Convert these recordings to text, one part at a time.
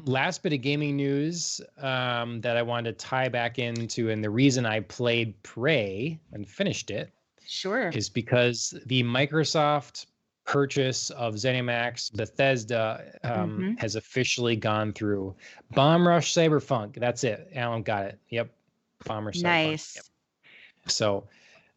Last bit of gaming news that I wanted to tie back into, and the reason I played Prey and finished it Sure. is because the Microsoft purchase of Bethesda has officially gone through. Bomb Rush Cyberpunk. That's it. Alan got it. Yep. Bomb Rush Cyberpunk. Nice. Yep. So,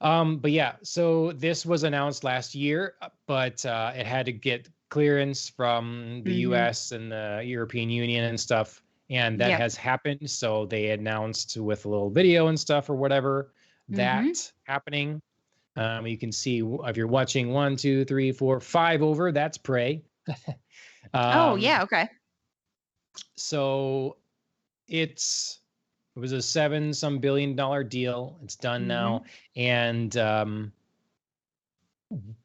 but yeah, so this was announced last year, but it had to get clearance from the US and the European Union and stuff. And that has happened. So they announced with a little video and stuff or whatever that happening. You can see if you're watching 1, 2, 3, 4, 5 over, that's Prey. Oh, yeah. Okay. So it was a $7 billion deal. It's done now. And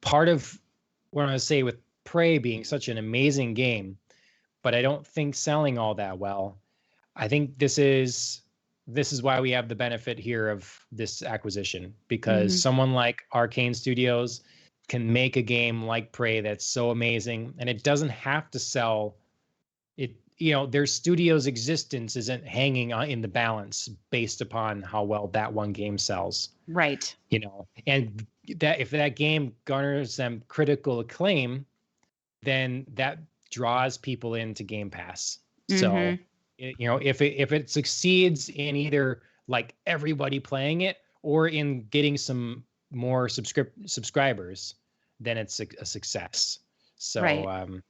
part of what I want to say with Prey being such an amazing game, but I don't think selling all that well. I think this is why we have the benefit here of this acquisition, because someone like Arcane Studios can make a game like Prey that's so amazing, and it doesn't have to sell it. Their studio's existence isn't hanging in the balance based upon how well that one game sells. Right. And that if that game garners them critical acclaim, then that draws people into Game Pass. So, if it succeeds in either like everybody playing it or in getting some more subscribers, then it's a success. So,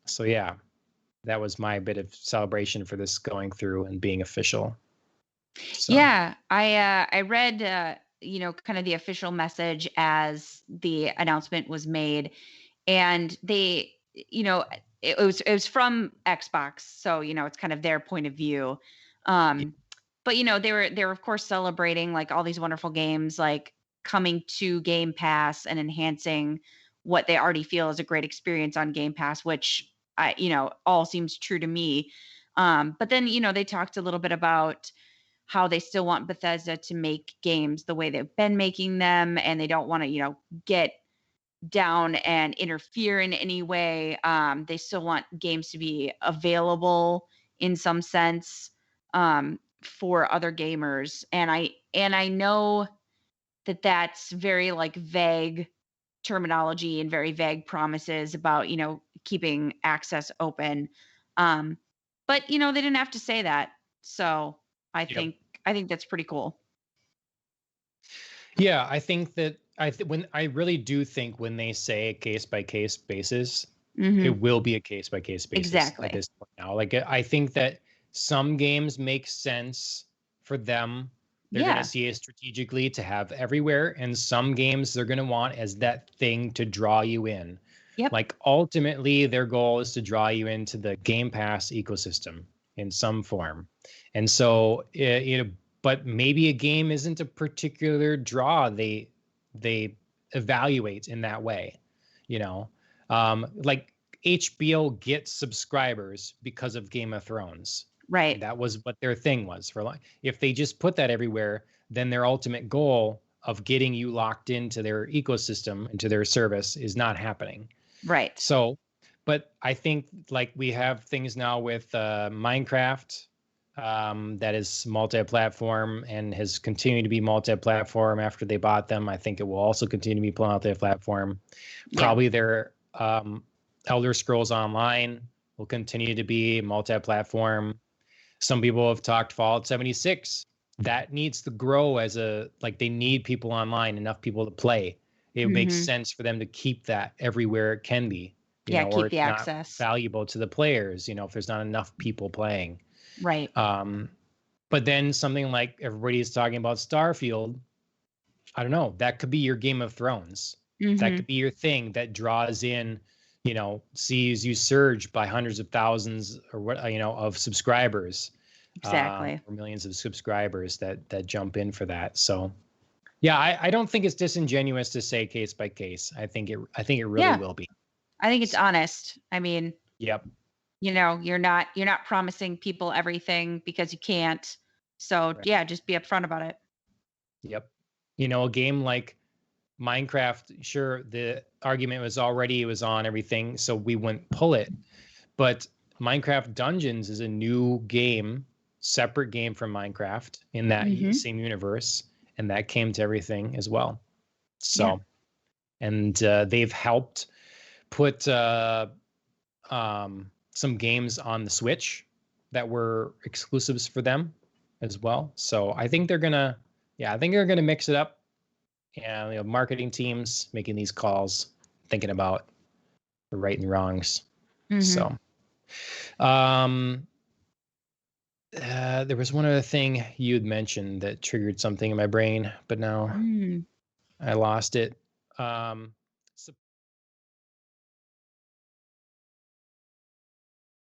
so yeah, that was my bit of celebration for this going through and being official. So. Yeah, I read kind of the official message as the announcement was made, and they it was from Xbox, so it's kind of their point of view. But they were of course celebrating like all these wonderful games like coming to Game Pass and enhancing what they already feel is a great experience on Game Pass, which all seems true to me. But then they talked a little bit about how they still want Bethesda to make games the way they've been making them, and they don't want to get down and interfere in any way. They still want games to be available in some sense for other gamers. And I know that that's very like vague terminology and very vague promises about, keeping access open. But they didn't have to say that. So I think that's pretty cool. Yeah, I think that I really do think when they say a case by case basis, it will be a case by case basis. Exactly. At this point now. Like I think that some games make sense for them. They're going to see it strategically to have everywhere, and some games they're going to want as that thing to draw you in. Yep. Like ultimately, their goal is to draw you into the Game Pass ecosystem in some form, and so but maybe a game isn't a particular draw they evaluate in that way, like HBO gets subscribers because of Game of Thrones. Right. That was what their thing was for like, if they just put that everywhere, then their ultimate goal of getting you locked into their ecosystem, into their service is not happening. Right. So, but I think like we have things now with Minecraft, that is multi-platform and has continued to be multi-platform after they bought them. I think it will also continue to be multi-platform. Probably their Elder Scrolls Online will continue to be multi-platform. Some people have talked Fallout 76. That needs to grow they need people online, enough people to play. It makes sense for them to keep that everywhere it can be. Keep the access valuable to the players, if there's not enough people playing. Right. But then something like everybody's talking about Starfield, I don't know, that could be your Game of Thrones. That could be your thing that draws in, sees you surge by hundreds of thousands or what, of subscribers. Exactly. Or millions of subscribers that jump in for that. So yeah, I don't think it's disingenuous to say case by case. I think it really will be. I think it's honest. I mean, yep. You're not promising people everything because you can't. So just be upfront about it. Yep. A game like Minecraft, sure, the argument was already it was on everything, so we wouldn't pull it. But Minecraft Dungeons is a new game, separate game from Minecraft in that same universe, and that came to everything as well. So, and they've helped put some games on the Switch that were exclusives for them as well. So I think they're gonna mix it up, and marketing teams making these calls, thinking about the right and wrongs. So there was one other thing you had mentioned that triggered something in my brain, but now I lost it.